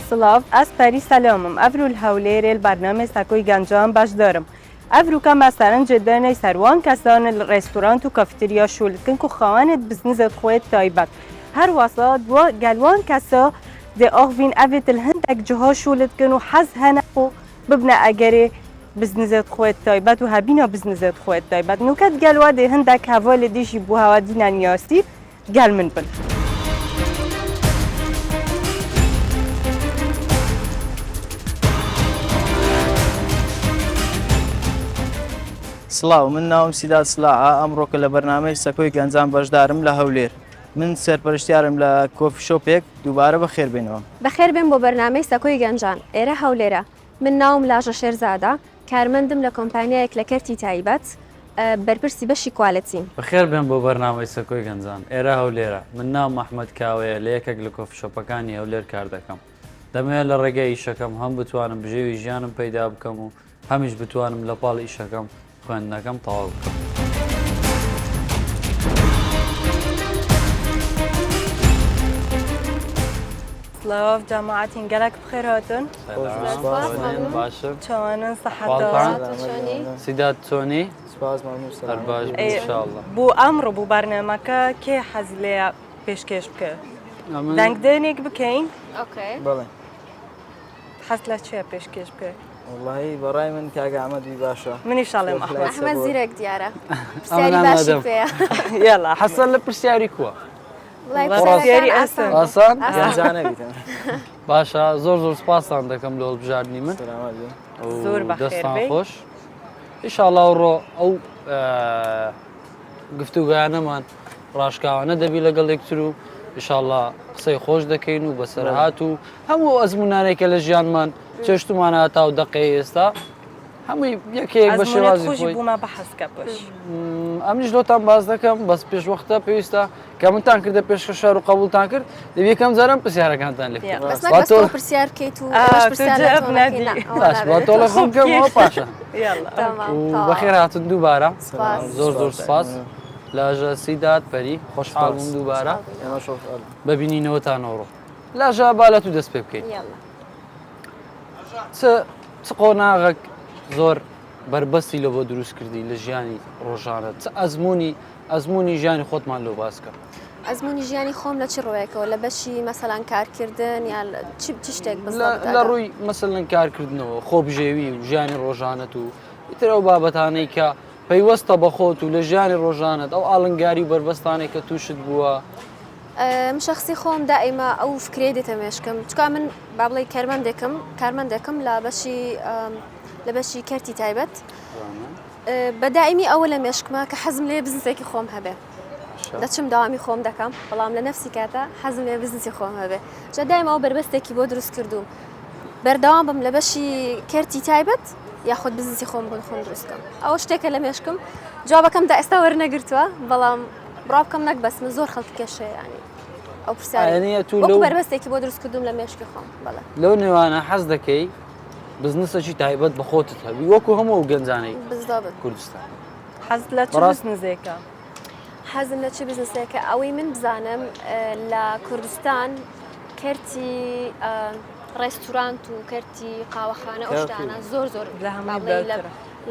سلاف از پری سلامم افرو الهولیر البرنامه سکوی گنجان باش دارم افرو که مثلا جدانه سروان کسان رستوران و کافتریا شولکن که خواهند بزنز خویت تایبت هر واسه و گلوان کسا ده آخوین اوید الهندک جها شولکن و حز هنقو ببنه اگره بزنزت خویت تایبت و هبینا بزنزت خویت تایبت نوکت گلوا ده هندک حوال دیشی بو هوا دینا نیاسی گل من بن سڵاو من ناوم سیدات سلاعە ئەمڕۆکە لە بەرنامەی سەکۆی گەنجان بەشدارم لە هەولێر من سەرپەرشتیارم لە کۆفی شۆپێک دووبارە بەخێر بێنەوە بەخێر بێن بۆ بەرنامەی سەکۆی گەنجان ئێرە هەولێرە من ناوم لاژە شێرزادە کارمەندم لە کۆمپانیایەک لە کەرتی تایبەت بەرپرسی بەشی کوالەتیم بەخێر بێن بۆ بەرنامەی سەکۆی گەنجان ئێرە هەولێرە من ناو مەحمەد کاوەیە لە یەکێک لە کۆفی شۆپەکانی هەولێر کار دەکەم دەمەوێت لە ڕێگەی ئیشەکەم هەم بتوانم بژێوی ژیانم پەیدا بکەم و هەمیش بتوانم لە پاڵ ئیشەکەم خوێندنەکەم تەواو بکەم. سلاف جماعتين قالك بخير هاتون باشم چوانن صحتان سیدات چۆنی سپاس مەمنون هەر باش ئینشاءالله بو ئەمڕۆ بوو بەرنامەکە کێ حەز لێ پێشکەش بکە دەنگدێنێک بکەین بەڵێ حەز لە چێ پێشکەش بکە وڵی بەڕای من کاگە ئەمەدی باشە منیشاڵێم ئەحمەد زیرەک دیارە پرسیاری باشی پێیە یاڵا حەسەن لە پرسیاری کووە پرسیاری ئەسان ئاسان گەنجانەبیتن باشە زۆر سپاسان دەکەم لە هەڵبژاردننی من زۆر بەخێر دەستان بێ. خۆش ئیشاڵڵا ڕۆ ئەو گفتوگویانەمان ڕاشکاوانە دەبی لەگەڵ یەکتر و ئیشاڵڵا قسەی خۆش دەکەین و بەسەرهات و هەموو ئەزمونانێکە لە ژیانمان چێشتمانە تا و دەقەی ئێستا هەمووی یەکێک بە شێوازی خۆی بوومە بەحەسکە پێش ئەمیش لۆتان باز دەکەم بەس پێشوەختە پێویستە کە منتان کردە پێشکە شار و قبولتان کرد دەبێت یەکەم جارم پرسیارەکانتان لێ بەس پرسیار بکەیت و تۆڵە خۆم بکەمەوە پاشە یاڵا بەخێر هاتن دووبارە زۆر سپاس لاژە سیدات پەری خۆشحاڵ بووم دووبارە ببینینەوەتانەوە لاژە با لە تو دەست پێ بکەیت چ قۆناغێک زۆر بربەستی لە بۆ دروست کردی لە ژیانی ڕۆژانە چ ئەزمموی ژیانی خۆتمان لۆ باسکە ئەزمموی ژیانی خۆم لە چ ڕۆیەکەوە لە بەشی مەسەلان کارکردن یا چ شتێک لە ڕووی مەسەلەن کارکردنەوە خۆبژێوی و ژیانی ڕۆژانەت و ئیتر ئەو بابەتانەی کە پەیوەستە بە خۆت و لە ژیانی ڕۆژانت ئەو ئاڵنگاری و بربەستانێک کە تووشت بووە شخصی خۆم دائیمە ئەو فکرێ دێتە مێشکم چکا من با بڵێ کارمەندێکم لە بەشی کەرتی تایبەت بەدائیمی ئەوە لە مێشکمە کە حەزم لێ بزنسێکی خۆم هەبێ دەچم داوامی خۆم دەکەم بەڵام لە نەفسی کاتە حەزم لێ بزنسی خۆم هەبێ جا دائیمە ئەو بربەستێکی بۆ دروست کردوم بەردەوام بم لە بەشی کەرتی تایبەت یاخود بزنسی خۆم بۆ خۆم دروستکەم ئەوە شتێکە لە مێشکم جوابەکەم تا ئێستا وەرنەگرتووە بەڵام ڕابکەم نەک بەس من زۆر خەڵکی کێشەیە ینی ئەو پرسیاری وەکو بربەستێکی بۆ دروست کردوم لە مێشکی خۆم بەڵێ لەو نێوانە حەز دەکەی بزنسەکی تایبەت بە خۆتت هەبی وەکو هەموو گەنجانەی کوردستان حەز لە چ بزنسێکە حەزم لە چ بزنسێکە ئەوەی من بزانم لە کوردستان کەرتی ڕێستورانت و کەرتی قاوەخانە ئەو شتانە زۆر لە هەمووی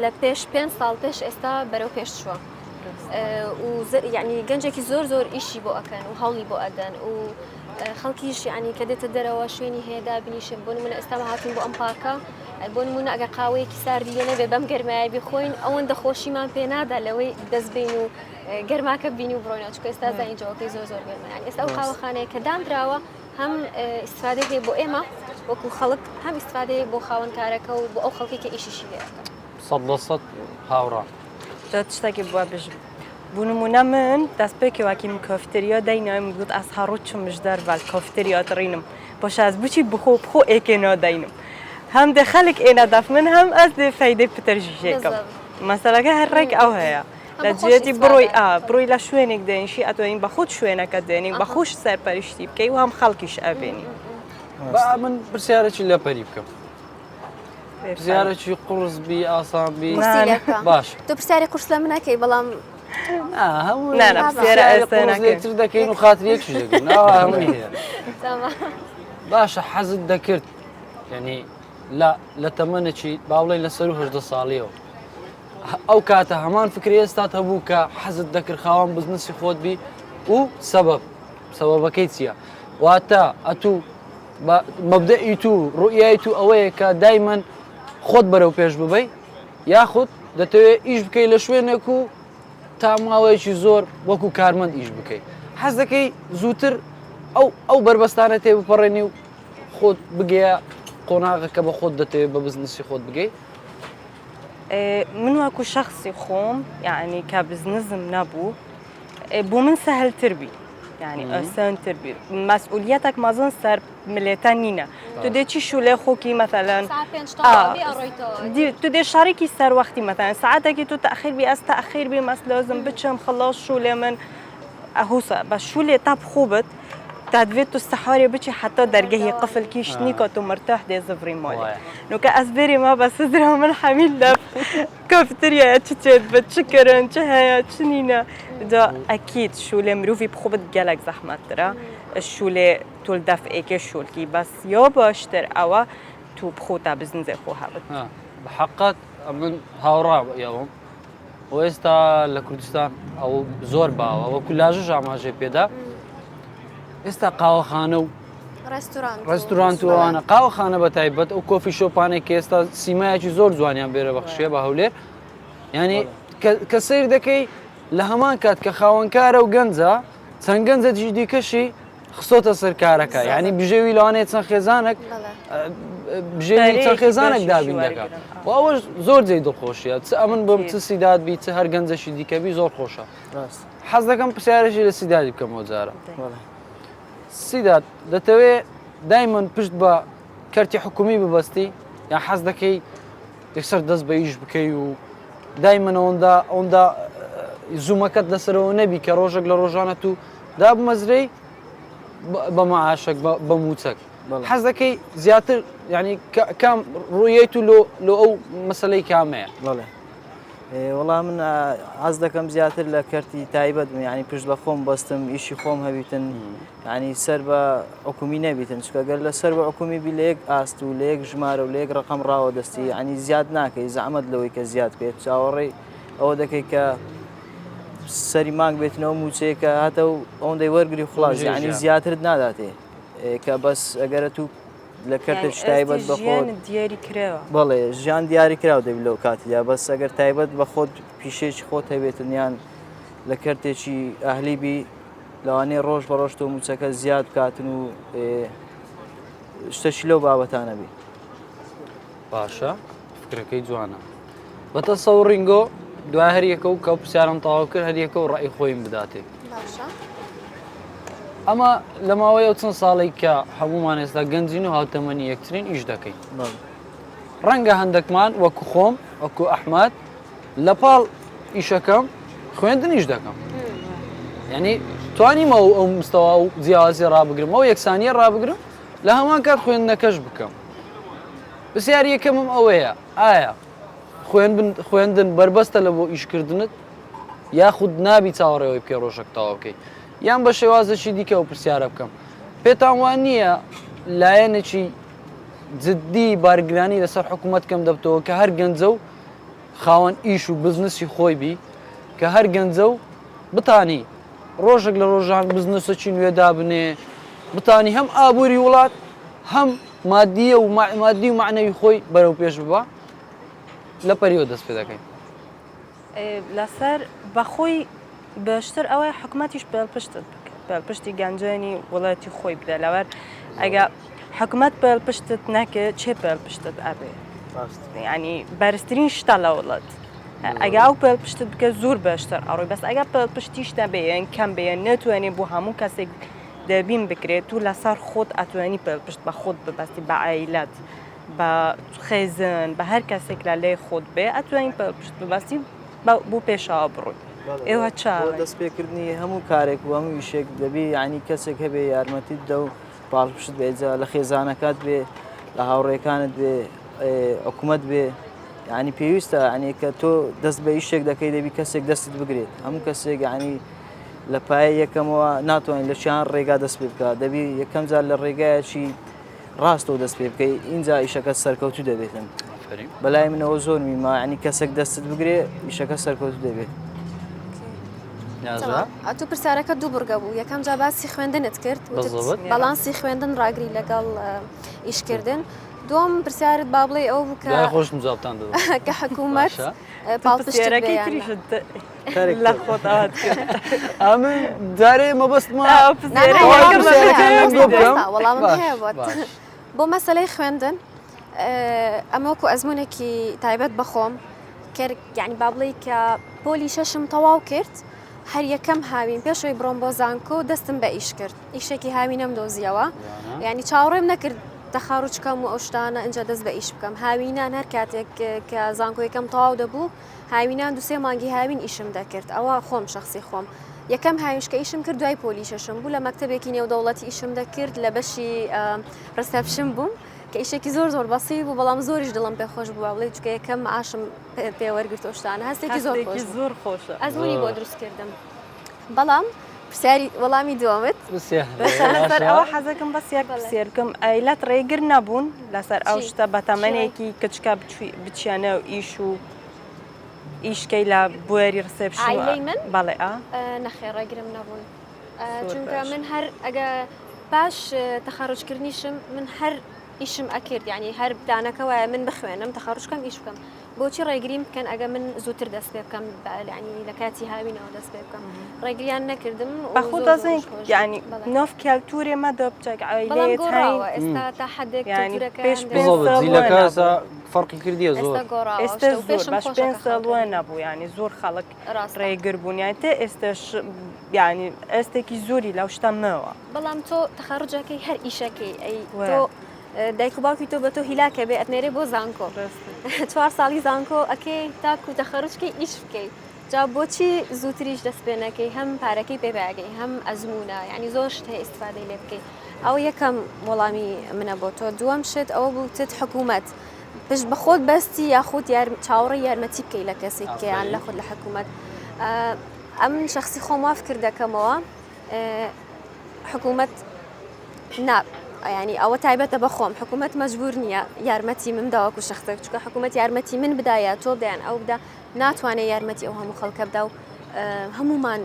لە پێش 5 ساڵ پێش ئێستا بەرەو پێش چووە یعنی گەنجێکی زۆر ئیشی بۆ ئەکەن و هەڵی بۆ ئەدەن و خەڵکیش ینی کە دێتە دەرەوە شوێنی هەیەدا بنیشن بۆ نمونە ئێستا هاتون بۆ ئەم پارکە بۆ نمونە ئەگە قاوەیەکی ساردی لێ نەبێ بەم گەرمایە بخۆین ئەوەندە خۆشیمان پێ نادا لەوەی دەستبین و گەرماکە بینی و بڕۆینەوە چکە ئێستا زانینجەوەکەی زۆر گەرمە ئێستا ئەو قاوەخانەیە کە دانراوە هەم ئیسفادەی هەیە بۆ ئێمە وەکو خەڵک هەم ئیسفادەی بۆ خاوەنکارەکە و بۆ ئەو خەڵکی کە ئیشیشی لێەکە 100% هاوڕا شتێکی بووە بژم بوو نمونە من دەستپێکێواکی من کۆفتریا دەینەوە من گوت ئەس هەڕوچمش دەرڤال کۆفتریا دڕینم بۆش ئەس بچی بخۆ ئێکێنەوە دەینم هەم دێ خەڵک ئێنە دەف من هەم ئەس دێ فەیدەی پتەرژیشێکم مەسەلەکە هەر ڕێک ئەو هەیە لە جێتی بڕۆی لە شوێنێک دێنشی ئەتوانین بە خۆت شوێنەکە دێنین بە خۆش سەرپەرشتی بکەی و هەم خەڵکیش ئەبێنی من پرسیارێکی لە پەری بکەم پرسیارێکی قورسبی ئاسانبی باش تۆ پرسیاری قورس لە من نەکەی بەڵام هەمووتر دەکەین و خاتریەکیش دەکەین هەمووی هەیە باشە حەزت دەکرد یعنی لە تەمەنێکی باوڵی لەسەر و هەژدە ساڵیەوە ئەو کاتە هەمان فکری ئێستات هەبوو کە حەزت دەکرد خاوەن بزنسی خۆت بی و سەبەبەکەی چییە؟ واتە ئەتوو مەبدەئی تو ڕوئیای تو ئەوەیە کە دایمەن خۆت بەرەو پێش ببەی یاخود دەتەوێت ئیش بکەی لە شوێنێک و تا ماوەیەکی زۆر وەکو کارمەند ئیش بکەیت حەز دەکەی زووتر ئەو بربەستانە تێ بپەڕێنی و خۆت بگەیە قۆناغەکە بە خۆت دەتەوێت بە بزنسی خۆت بگەیت من وەکو شخصی خۆم یعنی کە بزنسم نەبوو بۆ من سەهلتر بی يعني ئەسانتر بی مەسئولیەتێک مەزن سەر ملێتە نینە تو دێکی شولێ خۆکی مثلەن تو دێ شارێکی سەر وەختی مثلەن ساعتێکی تو تەخیر بی ئەس تەخیر بی مەس لازم بچم خلاص شولێ من ئەهوسە بە شولێ تا بخوبت تدوێت تو سەحارێ بچی حتا دەرگەهی قفل کیشتنیکە تو مرتاح دێ زڤری ماڵێ نوکە ئەس بێری ما بە سزرا من حەمیل لە کافتریایە چ چێت بە چ کردن چ هەیە چ نینە دا ئەکید شولێ مرۆڤی بخوبت گەلێک زەحمەتترە شولێ تۆل دەفعێکێ شولکی بەس یا باشتر ئەوە تو بخۆتە بزنزێ خۆ هەبت بەحقات من هاوڕا یاوم و ئێستا لە کوردستان ئەو زۆر باوە وەکو لاژەش ئاماژێ پێدا ئێستا قاوەخانە و ڕێستورانت وانە قاوەخانە بە تایبەت ئەو کۆفی شۆپانێک کە ئێستا سیمایەکی زۆر جوانیان بێرە بەخشێ بە هەولێر ینی کە سیر دەکەی لە هەمان کات کە خاوەنکارە و گەنجە چەند گەنجە دیکەشی خستۆتە سەر کارەکە یعنی بژێوی لەوانەیە چەند خێزانێک بژێوی چەند خێزانێک دابین دەکات و ئەوە زۆر جێی دڵخۆشیە چ ئەمن بم چ سیداد بی چ هەر گەنجەشی دیکەبی زۆر خۆشە حەز دەکەم پرسیارێکی لە سیدادی بکەمەوە جارە سیداد دەتەوێت دایمەن پشت بە کەرتی حکومی ببەستی یان حەز دەکەی یەکسەر دەست بە ئیش بکەی و دایمەن ئەوەندا زوومەکەت لەسەرەوە نەبی کە ڕۆژێک لە ڕۆژانە و دابمەزرەی بە مەعاشێک بە موچەک حەز دەکەی زیاتر ینی کام ڕوویەیت و لۆ ئەو مەسەلەی کامەیە وەڵام من حەز دەکەم زیاتر لە کەرتی تایبەت ینی پشت بە خۆم بەستم ئیشی خۆم هەبیتن ینی سەر بە حکومی نەبیتن چکەگەر لە سەر بە حکومی بی لە یەک ئاست و لە یەک ژمارە و لە یەک ڕقم ڕاوە دەستی ینی زیاد ناکەی زەحمەت لەوەی کە زیاد بێت چاوەڕێی ئەوە دەکەی کە سەری مانگ بێتنەوە موچەیەکە هاتە و ئەوەندەی وەرگری خلاص ینی زیاترت ناداتێ کە بەس ئەگەرە تو لە کەرتێک تایبەت بە خۆت دیاری کراوە بەڵێ ژیان دیاری کراوە دەبی لەو کاتیدا بەس ئەگەر تایبەت بە خۆت پیشێکی خۆت هەبێتن یان لە کەرتێکی ئەهلیبی لەوانەیە ڕۆژ بە ڕۆژ تۆ موچەکە زیاد بکاتن و شتەشی لەو بابەتانە بی باشە فکرەکەی جوانە بەتە سەو ڕینگۆ دوای هەریەکە و کە پرسیارم تەواو کرد هەریەکە و ڕای خۆیم بداتێ ئەمە لە ماوەیە چەند ساڵی کە هەمومان ئێستا گەنجین و هاوتەمەنی یەکترین ئیش دەکەین ڕەنگە هەندێکمان وەکو خۆم وەکو ئەحمەد لە پاڵ ئیشەکەم خوێندنیش دەکەم یعنی توانیمە ئەو مستەوا و جیاوازی ڕابگرم ئەو یەکسانیە ڕابگرم لە هەمان کات خوێندنەکەش بکەم پرسیاری یەکەمم ئەوەیە ئایا خوێندن بربەستە لە بۆ ئیشکردنت یاخود نابی چاوەڕێەوەی پێ ڕۆژێک تەواو بکەیت یان بە شێوازەشی دیکە و پرسیارە بکەم پێتان وان نییە لایەنێکی جددی بارگرانی لەسەر حکوومەت کەم دەبتەوە کە هەر گەنجە و خاوەن ئیش و بزنسی خۆی بی کە هەر گەنجە و بتانی ڕۆژێک لە ڕۆژان بزنسەکی نوێدا بنێ بتانی هەم ئابووری وڵات هەم مادیە و مادی و معنەوی خۆی بەرەو پێش ببە لە پەریوە دەست پێ دەکەین لەسەر بەخۆی باشتر ئەوەی حکوومەتیش پێڵپشتت پێڵپشتی گەنجانی وڵاتی خۆی بدە لەوەر ئەگە حکوومەت پێڵپشتت نەکرد چێ پێڵپشتت ئەبێ ینی بەرزترین شتە لە وڵات ئەگە ئەو پێڵپشتت بکە زۆر باشتر ئەڕۆی بەس ئەگە پێڵپشتیش نەبێن کەم بێن نەتوانێت بۆ هەموو کەسێک دەبین بکرێت و لەسەر خۆت ئەتوانی پێڵپشت بە خۆت ببەستی بە عایلەت بە خێزن بە هەر کەسێک لە لێ خۆت بێ ئەتوانین پێڵپشت ببەستی بۆ پێشەوە بڕۆیت ئێوە چاوە دەست پێکردنی هەموو کارێک و هەموو ویشێک دەبێ ینی کەسێک هەبێ یارمەتیت دە و پاڵپشت بێجا لە خێزانەکات بێ لە هاوڕێکانت بێ حکوومەت بێ ینی پێویستە ینی کە تۆ دەست بە ئیشێک دەکەی دەبی کەسێک دەستت بگرێت هەموو کەسێک ینی لە پایە یەکەمەوە ناتوانین لە چیان ڕێگا دەست پێ بکات دەبی یەکەم جار لە ڕێگایەکی ڕاستەوە دەست پێ بکەی اینجا ئیشەکە سەرکەوتو دەبێتن ئافرین. بەلای منەوە زۆر میما ینی کەسێک دەستت بگرێ ئیشەکە سەرکەوتو دەبێت نازا تو پرسیارەکە دوو بڕگە بوو یەکەم جا باسی خوێندنت کرد بالضبط. بەڵانسی خوێندن ڕاگری لەگەڵ ئیشکردن دوم پرسیارت با بڵێ ئەو بوو لای کە خۆشم جوابتان دەدەم. کە حکوومەت باشە. پاڵپشتێک پرسیارەکەی بێیان تریشت کارێک لە خۆت ئاوات کرد ئەمن دارێ مەبەستمە وەڵامم هەیە بۆت بۆ مەسلەی خوێندن ئەمەوەکو ئەزمونێکی تایبەت بەخۆم کرد یعنی با بڵێ کە پۆلی شەشم تەواو کرد هەر یەکەم هاوین پێشەوەی بڕۆم بۆ زانکۆ دەستم بە ئیش کرد ئیشێکی هاوینەم دۆزیەوە یعنی چاوەڕێم نەکرد تەخاڕوچکەم و ئەو شتانە ئەنج دەست بە ئیش بکەم هاوینان هەر کاتێک کە زانکۆ یەکەم تەواو دەبوو هاوینان دوسێ مانگی هاوین ئیشم دەکرد ئەوە خۆم شخصی خۆم یەکەم هاویشکە ئیشم کرد دوای پۆلی شەشم بوو لە مەکتەبێکی نێودەوڵەتی ئیشم دەکرد لە بەشی ڕسەپشن بووم کە ئیشێکی زۆر باسی بوو بەڵام زۆریش دڵم پێ خۆش بوو بڵێ چکە یەکەم ئاشم پێوەرگرت ئەو شتانە هەستێکی زۆر خۆشە ئەزمونی بۆ دروست کردم بەڵام پرسیاری وەڵامی دووەمت لەسەر ئەوە حەزەکەم بەس یەک پرسیارکەم ئەیلەت ڕێگر نەبوون لەسەر ئەو شتە بەتەمەنێکی کچکە بچیانە و ئیش و ئیشکەی لە بوەری ڕسێپشن عیلەی من بەڵێ نەخێ ڕێگرم نەبوون چونکە من هەر ئەگە باش تەخاڕۆژکردنیشم من هەر ئیشم ئەکرد یعنی هەر پلانەکە وایە من بخوێنم تەخاڕۆژکەم ئیش بکەم بۆچی ڕێگریم بکەن ئەگە من زووتر دەست پێ بکەم ینی لە کاتی هاوینەوە دەست پێ بکەم ڕێگریان نەکردم بەخۆ دەزین ینی نۆف کەلتورێ مەدە بچێک بەڵام گۆڕاوە ئێستا تا حدێک کەلتورەکە زیلەکە فەرقی کردیە زۆر ئێستا زۆر باش پێ ساڵوە نەبوو ینی زۆر خەڵک ڕێگر بوون یان تێ ئێستش ینی ئێستێکی زۆری لەو شتەمەوە بەڵام تۆ تەخاڕۆجەکەی هەر ئیشەکەی ئەی تۆ دایک و باوکی تۆ بە تۆ هیلاکە بێ ئەتنێرێ بۆ زانکۆ 4 ساڵی زانکۆ ئەکەی تاکو تەخەڕجکەی ئیش بکەیت جا بۆچی زووتریش دەست پێنەکەی هەم پارەکەی پێباگەی هەم ئەزمونە یعنی زۆر شت هەیە ئیسفادەی لێ بکەیت ئەو یەکەم وەڵامی منە بۆ تۆ دووەم شت ئەوە بوو تت حکوومەت پشت بە خۆت بەستی یاخود چاوەڕی یارمەتی بکەی لە کەسێک کەیان لە خۆت لە حکوومەت ئەم شخصی خۆم واف کردەکەمەوە حکوومەت ناب ینی ئەوە تایبەتە بەخۆم حکوومەت مەجبور نییە یارمەتی من داوەکو شخصێک چکە حکوومەت یارمەتی من بدایە تۆ بدەیان ئەو بدا ناتوانێت یارمەتی ئەو هەموو خەڵکە بدا و هەمومان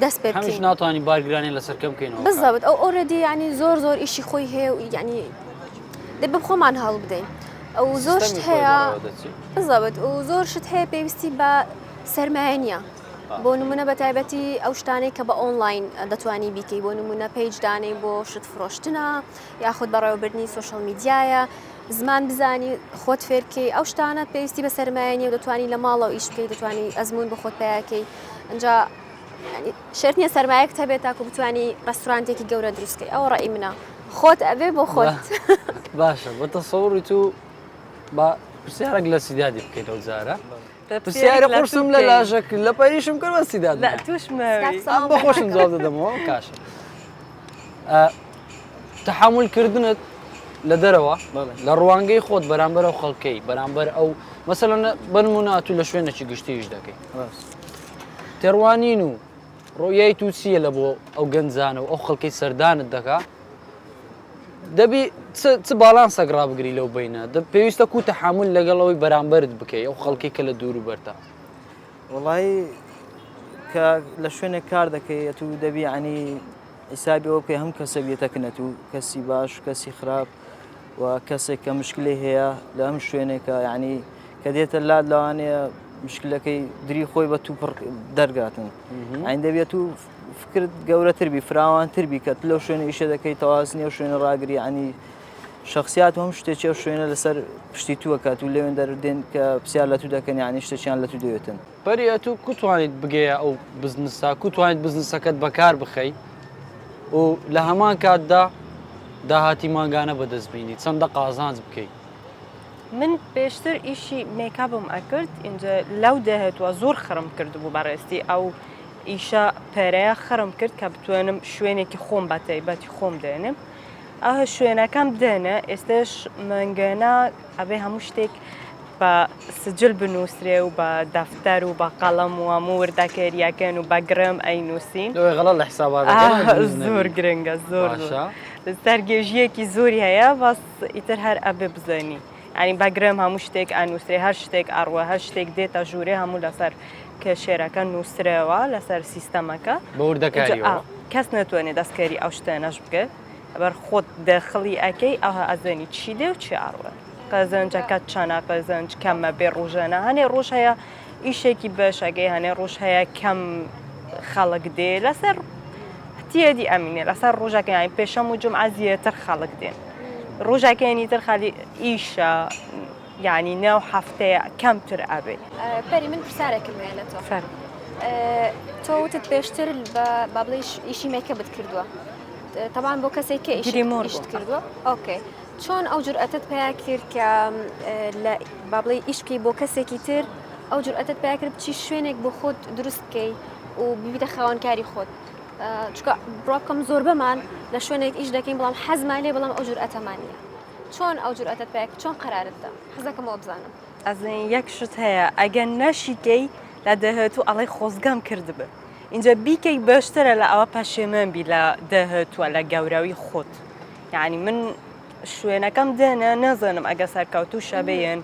دەست پێ هەمیش ناتوانانی بارگرانی لەسەرکەم بکەینەوە بزەوت ئەو ئۆرەدی ینی زۆر ئیشی خۆی هەیە و ینی دێ بە خۆمان هەڵ بدەین ئەو زۆر شت هەیە بزەوت و زۆر شت هەیە پێویستی بە سەرمایە نییە بۆ نمونە بە تایبەتی ئەو شتانەی کە بە ئۆنلاین دەتوانی بیکەی بۆ نمونە پێیجدانەی بۆ شت فرۆشتنە یاخود بەڕێوەبردننی سوۆشەڵ میدیایە زمان بزانی خۆت فێرکەی ئەو شتانە پێویستی بە سەرمایە نیە و دەتوانی لە ماڵەوە ئیش بکەیت دەتوانی ئەزمون بە خۆت پیاکەی ئەجا شرت نیە سەرمایەک هەبێت تاکو بتوانی ڕستورانتێکی گەورە دروستکەی ئەو ڕێی منە خۆت ئەبێ بۆ خۆت باشە بە تەسەوڕی تو بە پرسیارێک لە سیدادی بکەیت ئەو جارە پرسیارە قورسم لە لاژەک لە پەریشم کرد بە سیداد بە خۆشم جواب دەدەمەوە کاشە تەحملکردنت لە دەرەوە لە ڕوانگەی خۆت بەرامبەر ئەو خەڵکەی بەرامبەر ئەو مەسەلەن بنمونە تو لە شوێنێکی گشتیش دەکەی تێڕوانین و ڕۆیای تو چییە لە بۆ ئەو گەنجانە و ئەو خەڵکەی سەردانت دەکا دەبی چ باڵان سەگڕا بگری لەو بینە پێویستە کو تەحمل لەگەڵەوەی بەرامبەرت بکەی ئەو خەڵکی کە لە دوور و بەرتە وڵی کە لە شوێنێک کار دەکەی تو دەبی عنی حیسابی ئەوە بکەی هەم کەسە بێتەکنەت و کەسی باش کەسی خراپ و کەسێک کە مشکلی هەیە لە ئەم شوێنێکە یعنی کە دێتە لات لەوانەیە مشکلەکەی دری خۆی بە تو دەرگاتن ئاین دەبێت و فکرت گەورەتر بی فراوانتر بی کە لەو شوێنە ئیشە دەکەی تەواز نیە شوێنە ڕاگری عنی شخصیات هەم شتێکی شوێنە لەسەر پشتی تووە کات و لەوێن دەردێن کە پرسیار لە تو دەکەن ینی شتێکیان لە تو دەوێتن پەریە تو کوتوانیت بگەیە ئەو بزنسا کوتوانیت بزنسەکەت بەکار بخەی و لە هەمان کاتدا داهاتی ماگانە بەدەستبینی چەندە قازانج بکەیت من پێشتر ئیشی میکابم ئەکرد اینجا لەو دەهێتوە زۆر خڕم کردبوو بەڕێستی ئەو ئیشە پەرەیە خڕم کرد کە بتوانم شوێنێکی خۆم بە تایبەتی خۆم دێنم ئەوە شوێنەکەم دێنە ئێستش منگەنە ئەبێ هەموو شتێک بە سجل بنووسێ و بە دەفتەر و بە قەڵەم و هەموو وردەکەریەکەن و بە گرم ئەینووسین لەوەی غەڵەت لە حسابات زۆر گرنگە زۆر سەرگێژیەکی زۆری هەیە بەس ئیتر هەر ئەبێ بزانانی ینی بەگرم هەموو شتێک ئەنووسێ هەر شتێک ئەڕوە هەر شتێک دێتە ژوورێ هەموو لەسەر کێشێرەکە نووسرەوە لەسەر سیستەمەکە بە وردەکاریەوە کەس ناتوانێت دەستکاری ئەو شتێنەش بکە بەر خۆت دەخڵی ئەەکەی ئەوها ئەزانی چی دێ و چی ئاڕوە قەزەنجەکەت چانە قەزەنج کەممە بێ ڕۆژانە هەنێ ڕۆژ هەیە ئیشێکی بەشەگەی هەنێ ڕۆژ هەیە کەم خەڵک دێ لەسەر تیەدی ئەمینێ لەسەر ڕۆژەکەیان پێشەم و جمعە زیاتر خەڵک دێن ڕۆژەکەیانی تر خالی ئیشە یعنی ناو هەفتەیە کەمتر ئەبێ پەری من پرسیارێکم هەیە لە تۆ تۆ وتت پێشتر با بڵێ ئیشی مێکەبت کردووە تەبان بۆ کەسێک کە ئیشت کردووە ئۆکێ چۆن ئەو جورئەتت پێیا کرد کە با بڵێ ئیشکی بۆ کەسێکی تر ئەو جورئەتت پێیا کرد بچی شوێنێک بۆ خۆت دروست بکەی و ببیتە خاوەنکاری خۆت چکە بڕۆکەم زۆر بەمان لە شوێنێک ئیش دەکەین بەڵام حەزمان لێ بەڵام ئەو جورئەتەمانە چۆن ئەو جورئەتت پێیا چۆن قەرارتدا حەزەکەمەوە بزانم ئەزین یەک شت هەیە ئەگەر نەشیکەی لە دەهێتوو ئەڵێ خۆزگەم کردبێ اینجا بیکەی باشترە لە ئەوە پەشێمەن بی لە دەهێتووە لە گەوراوی خۆت یعنی من شوێنەکەم دێنە نەزانم ئەگە سەرکەوتوو شەبەیەن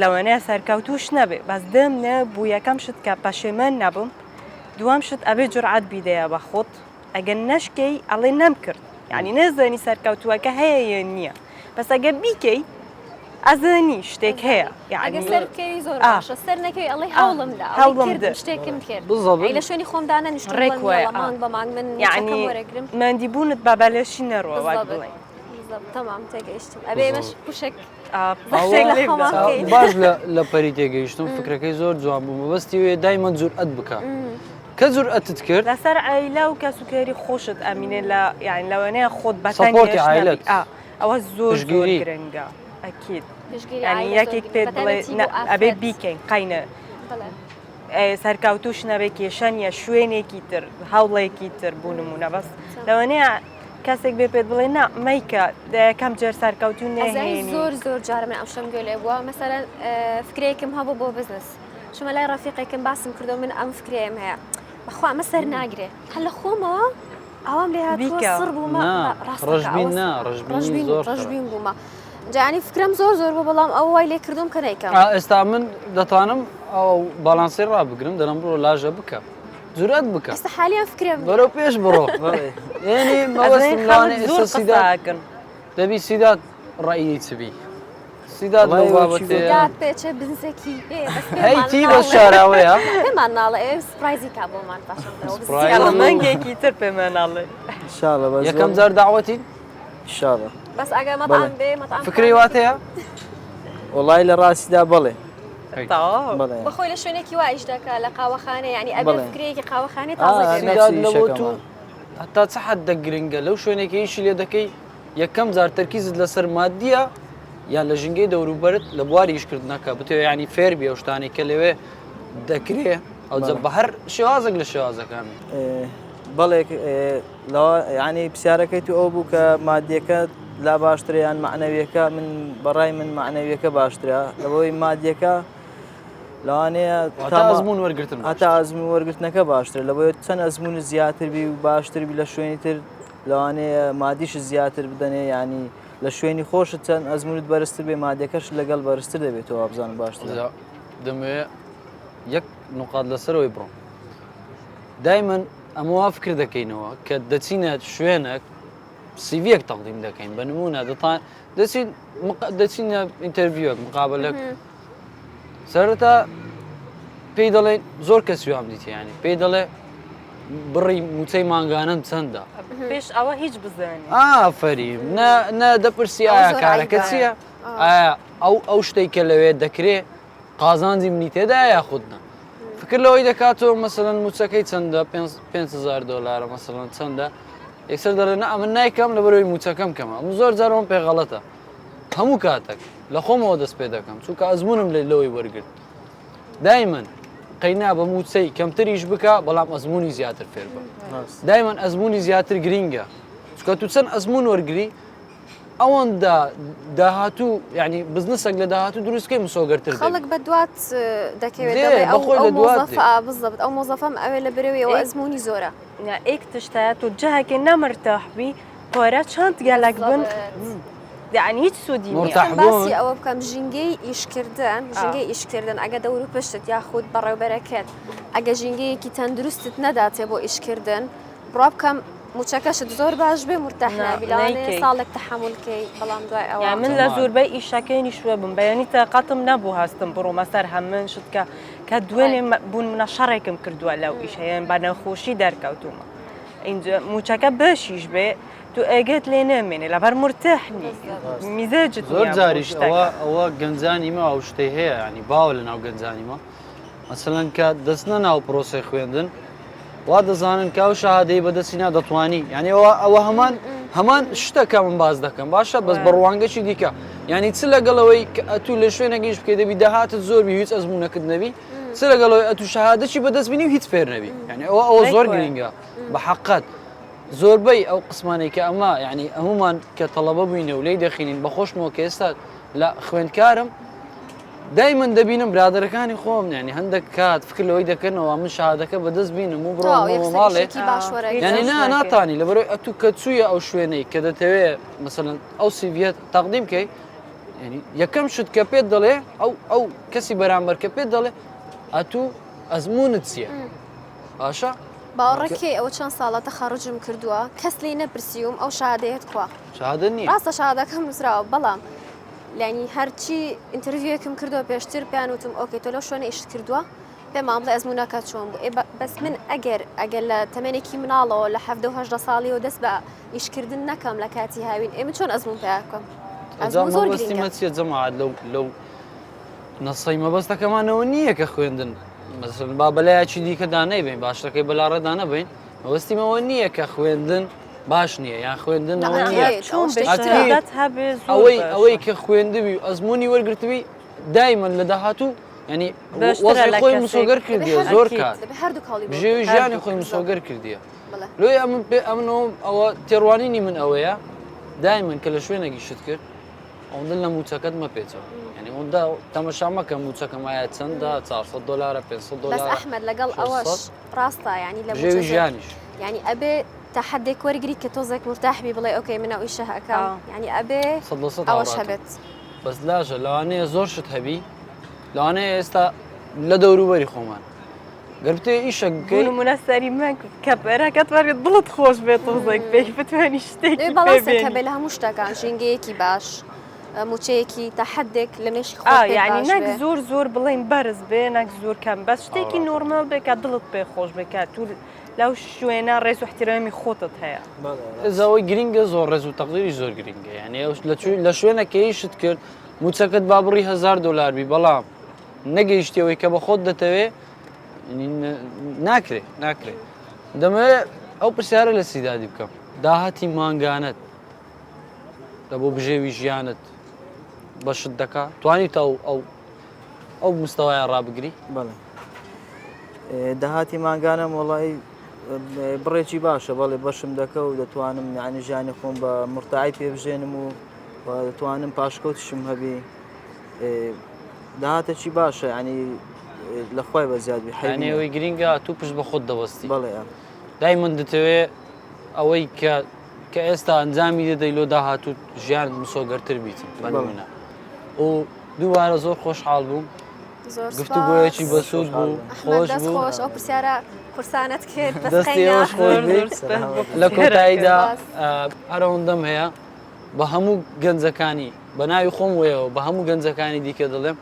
لەوانەیە سەرکەوتوش نەبێ بەس دەم نە بوو یەکەم شت کە پەشێمەن نەبم دوام شت ئەبێ جورعەت بیدەیە بە خۆت ئەگەر نەشکەی ئەڵێ نەم کرد یعنی نەزانی سەرکەوتووەکە هەیە نییە بەس ئەگە بیکەی ئەزانی شتێک هەیە یعنی سەرکەوی زۆر باشە سەر نەکەوی ئەڵێ هەوڵمدا هەوڵم شتێکم کرد لە شوێنی خۆمدانە نیشتڕێکوە بەمانگ من یعنی مندیبوونت بە بەلێشی نەڕوە وای بڵێ تەمام تێگەیشتم ئەبێ مەش پوشک باش لە پەری تێگەیشتم فکرەکەی زۆر جوان بوو مەبەستی وێ دایمە جورئەت بکە کە جورئەتت کرد لەسەر عیلا و کەسوکەری خۆشت ئەمینێ لە یعنی لەوانەیە خۆت سەپۆرتی عایلەت ئەوە زۆر گرنگە ئەکید ینی یەکێک پێت بڵێ ئەبێ بیکەین قینە سەرکەوتوش نەبێ کێشەنیە شوێنێکی تر هەوڵێکی تر بوونمونە بەس لەوانەیە کەسێک بێ پێت بڵێ نا مەیکە یەکەم جێر سەرکەوتون نێهێنی زۆر جارە من ئەو شەم گوێ بووە مەسەرەن فکرێکم هەبوو بۆ بزنس شمە لای ڕەفیقێکم باسم کردو من ئەم فکرێم هەیە بەخوا ئەمە سەر ناگرێ هەر لە خۆمەوە ئەوام لێ هاتووە سڕ بوومە ڕەشبین بوومە جانی فکرم زۆر بۆ بەڵام ئەو وای لێ کردوم کە نەیکەم ئێستا من دەتوانم ئەو باڵانسی ڕابگرم دەڵم بڕۆ لاژە بکە جورئەت بکە ئێستا حالیان فکرێم بەرەو پێش بڕۆ یعنی مەوەستم لەوانێ ئێستا سیداکەن دەبی سیدات ڕەئی چبی سیدات لەو بابەتەیە پێچە بنزەکی هەیتی بە شاراوەیە پێمان ناڵێ سپرایزی کا بۆمان باشە مانگێکی تر پێمان ناڵێ انشاءالله بس یەکەم جار داوەتی انشاءالله بەس ئەگە مەطعم بێ مەطعم فکری واتەیە والله لە ڕاستیدا بڵێ بەخۆی لە شوێنێکی وا ئیش دەکا لە قاوەخانە یعنی ئەبێ فکرێکی قاوەخانەی تازە سیدات لەبۆ تو هەتا چه حەدە گرنگە لەو شوێنێکی ئیشی لێ دەکەی یەکەم جار تەرکیزت لەسەر مادیە یان لە ژنگەی دەوروبەرت لە بواری ئیشکردنەکە بتوێ ینی فێربی ئەو شتانی کە لەوێ دەکرێ ئەو جە بە هەر شێوازێک لە شێوازەکان بەڵێک ینی پرسیارەکەی تو ئەو بوو کە مادیەکە لا باشترە یان معنەویەکە من بەڕای من معنەویەکە باشترە لەبەوەی مادیەکە لەوانەیە ئەزمون وەرگرتن هەتا ئەزمون وەرگرتنەکە باشتر لەبەوەی چەند ئەزمون زیاتر بی و باشتر بی لە شوێنی تر لەوانەیە مادیش زیاتر بدەنێ ینی لە شوێنی خۆشت چەند ئەزمونت بەرزتر بێ مادیەکەش لەگەڵ بەرزتر دەبێتەوە بزانم باشتر دەمەوێت یەک نقاط لەسەرەوەی بڕۆم دایمەن ئەمەوە فکر دەکەینەوە کە دەچینە شوێنێک سیڤیەک تەقدیم دەکەین بە نمونە دەچینە ئینتەرویوەک مقابلەک سەرەتا پێی دەڵێ زۆر کەسی وام دیتیانی پێی دەڵێ بڕی موچەی مانگانم چەندە پێش ئەوە هیچ بزانێ ئافەریم نە دەپرسی ئایا کارەکە چییە ئایا ئەو شتێک کە لەوێ دەکرێ قازانجی منی تێدا یا خودنا فکر لەوەی دەکاتەوە مەسەڵەن موچەکەی چەندە $5,000 مەسەڵەن چەندە یەکسەر دەڵێ نە ئەمە نایکەم لەبەرەوەی موچەکەم کەمە ئەم زۆر جارەوەم پێ غەڵەتە هەموو کاتێک لە خۆمەوە دەست پێ دەکەم چونکە ئەزمونم لێ لەوەی وەرگرت دایمەن قەینا بە موچەی کەمتریش بکە بەڵام ئەزمونی زیاتر فێر بە دایمەن ئەزمونی زیاتر گرینگە چونکە تو چەند ئەزمون وەرگری ئەوەندا داهاتوو یعنی بزنسێک لە داهاتوو دروستکەی مسۆگەرتر خەڵک بە دوات دەکەوێت دێ، دەڵێ بەخۆی لە دوات مۆزەفە بزەبت ئەو مۆزەفەم ئەوێ لە برەوەیەوە ئەزمموی زۆرە ئێک تشتایەت و جەهەکێ نەمرتاح بی پۆرە چند گەلک بن یعنی هیچ سوودی نییە. مرتاح باسی ئەوە بکەم ژینگەی ئیشکردن ژینگەی ئیشکردن ئەگە دەور و پشتت یاخود بەڕێوبەرەکەت ئەگە ژینگەیەکی تەندروستت نەداتێ بۆ ئیشکردن بڕا بکەم موچەکەشت زۆر باش بێ مرتاح نابیلانێ ساڵێک تەحملکەی بەڵام دوای ئەوە من لە زۆربەی ئیشەکەی شوێ بم بەیانی تاقەتم نەبوو هەستم بڕۆ مەسەر هەمن شتکە کە دوێنێ بوون منە شەڕێکم کردووە لەو ئیشەیەن بە نەخۆشی دەرکەوتومە اینجا موچەکە بەشیش بێ تو ئەگەت لێ نامێنێ لەبەر مرتاحنی میزەجت زۆر جاریش ئەوە گەنجانیمە ئەو شتەی هەیە ینی باوە لە ناو گەنجانیمە مەسەلەن کە دەستنە ناو پرۆسی خوێندن وا دەزانن کە ئەو شەهادەی بەدەستی دەتوانی یعنی ئەوە هەمان شتەکە من باز دەکەم باشە بەس بەڕوانگەشی دیکە یعنی چ لەگەڵەوەی ئەتوو لە شوێنەگەیش بکەی دەبی داهاتت زۆربی هیچ ئەزمونەکەت نەبی چ لەگەڵەوەی ئەتوو شەهادەی بەدەست بینی و هیچ فێر نەبی یعنی ئەوە زۆر گرنگە بە حەقەت زۆربەی ئەو قسمانەی کە ئەمە یعنی هەمومان کە تەڵەبە بووینە و لێی دەخینین بەخۆشمەوە کە ئێستا لە خوێندکارم دایمەن دەبینم برادەرەکانی خۆم ینی هەندێک کات فکر لەوەی دەکەنەوە من شەهادەکە بەدەست بینم و بڕۆ ماڵێ یعنی ناتانی لەبەرەوەی ئەتوو کە چوویە ئەو شوێنەی کە دەتەوێت مەسەلەن ئەو سیڤێت تەقدیم کەی ینی یەکەم شت کە پێت دەڵێ ئەو کەسی بەرامبەر کە پێت دەڵێ ئەتوو ئەزمونت چییە باشە؟ باوەڕێکی ئەوە چەند ساڵە تەخەڕجم کردووە کەس لی نەپرسیوم ئەو شادەیەت خوا شادە نییە ڕاستە شادەکەم نووسراوە بەڵام لانی هەرچی ئینتەرویویەکم کردووە پێشتر پێیان وتم ئۆکێ تۆ لەو شوێنە ئیشت کردووە پێمان بڵێ ئەزمونونەکە چۆن بوو بەس من ئەگەر لە تەمێنێکی مناڵەوە لە 17 ساڵیەوە دەست بە ئیشکردن نەکەم لە کاتی هاوین ئێمە چۆن ئەزمون پێکەم ئەزمەوەستیمەچیە جەماعات لەو نەسەی مەبەستەکەمانەوە نییە کە خوێندن مەسەڵەن با بەلایەکی دیکەدا نەیبین باشەکەی بەلاڕێدا نەبین مەوەستیمەوە نییە کە خوێندن باش نییە یان خوێندنەوە نییە ئەوەی کە خوێندبی و ئەزمموی وەرگرتوی دایمەن لە داهاتوو ینی وەزی خۆی مسۆگەر کردیە زۆر کات ژێوی ژیانی خۆی مسۆگەر کردیە لۆی ئەمنەوە ئەوە تێڕوانینی من ئەوەیە دایمەن کە لە شوێنێکی شت کرد ئەوەندە لە موچەکەت مەپێچەوە ینی ئەوەندا تەمەشا مەکە موچەکەم وایە چەندە 400 دلار 500 دلار بەس ئەحمەد لەگەڵ ئەوەش ڕاستە ینی لە ژێوی ژیانیش ینی ئەبێ تحدێک وەرگری کە تۆزێک مرتاحبی بڵێ ئۆکەی منە ئیشە ئەەکەم ینی ئەبێ ئەوەش هەبێت بەس لاژە لەوانەیە زۆر شت هەبی لەوانەیە ئێستا لە دەوروبەری خۆمان گەربتێ ئیشە منە سەری من کە بەرەکەت وەرگت دڵت خۆش بێت تۆزێک پێی بتوانانی شتێکی بەڵاستە بێ لە هەموو شتەکان ژینگەیەکی باش موچەیەکی تحدێک لە مێشی خۆ ینی نەک زۆر بڵێن بەرز بێ نەک زۆر کەم بەس شتێکی نۆرمال بێ کە دڵت پێ خۆش بکات تو لەو شوێنە ڕێز و احتیرامی خۆتت هەیە ئەوەی گرینگە زۆر ڕێز و تەقدیری زۆر گرینگە یعنی لە شوێنەکەی شت کرد موچەکەت بابڕی 1000 دلار بی بەڵام نەگەیشتەوەی کە بە خۆت دەتەوێت ناکرێ دەمەوێت ئەو پرسیارە لە سیدادی بکەم داهاتی مانگانت لە بۆ بژێوی ژیانت بەشت دەکا توانیتە ئەو مستەوایە ڕابگری بەڵێ داهاتی مانگانم وڵی بڕێکی باشە بەڵێ بەشم دەکە و دەتوانم یعنی ژیانی خۆم بە مرتعی پێبژێنم و دەتوانم پاشکەوتشم هەبی داهاتێکی باشە ینی لە خۆی بە زیادبی حێنەوەی گرینگە تو پشت بە خۆت دەوەستی بەڵێ دایمەن دەتەوێت ئەوەی کە ئێستا ئەنجامی دەدەی لۆ داهاتوو ژیان مسۆگەرتر بیتن بەنمونە و دووبارە زۆر خۆشحاڵ بووم گفتوگۆیەکی بەسوود بوو خۆش بوو ئەو پرسیارە قورسانت کرد دەستیەوەش خۆش لە کۆتاییدا هەرەوەندەم هەیە بە هەموو گەنجەکانی بە ناوی خۆم وەیەوە بە هەموو گەنجەکانی دیکە دەڵێم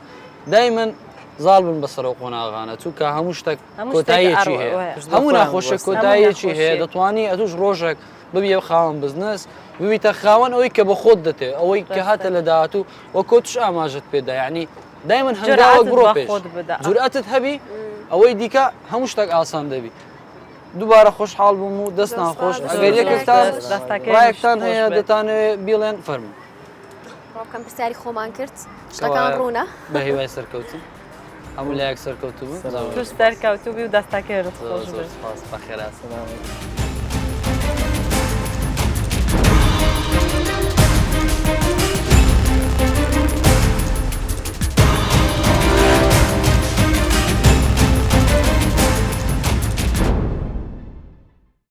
دایمەن زاڵ بن بەسەرەوە قۆناغانە چووکە هەموو شتێک کۆتاییەکی هەیە هەموو ناخۆشە کۆتاییەکی هەیە دەتوانی ئەتوش ڕۆژێک ببیە خاوەن بزنس ببیتە خاوەن ئەوەی کە بە خۆت دەتێ ئەوەی کە هاتە لە داهاتوو وە کۆتش ئاماژت پێدا یعنی دایمەن هەنگاوە بڕۆ پێش جورئەتت هەبی ئەوەی دیکە هەموو شتێک ئاسان دەبی دووبارە خۆشحاڵ بووم و دەست ناخۆش ئەگەر یەکێکتان هەیە دەتانەوێت بیڵێن فەرموو ڕۆکەم پرسیاری خۆمان کرد شتەکان ڕوونە بە هیوای سەرکەوتن هەموو لایەک سەرکەوتوو بوو سەرکەوتوبی و دەستەکەت خۆش بەخێرا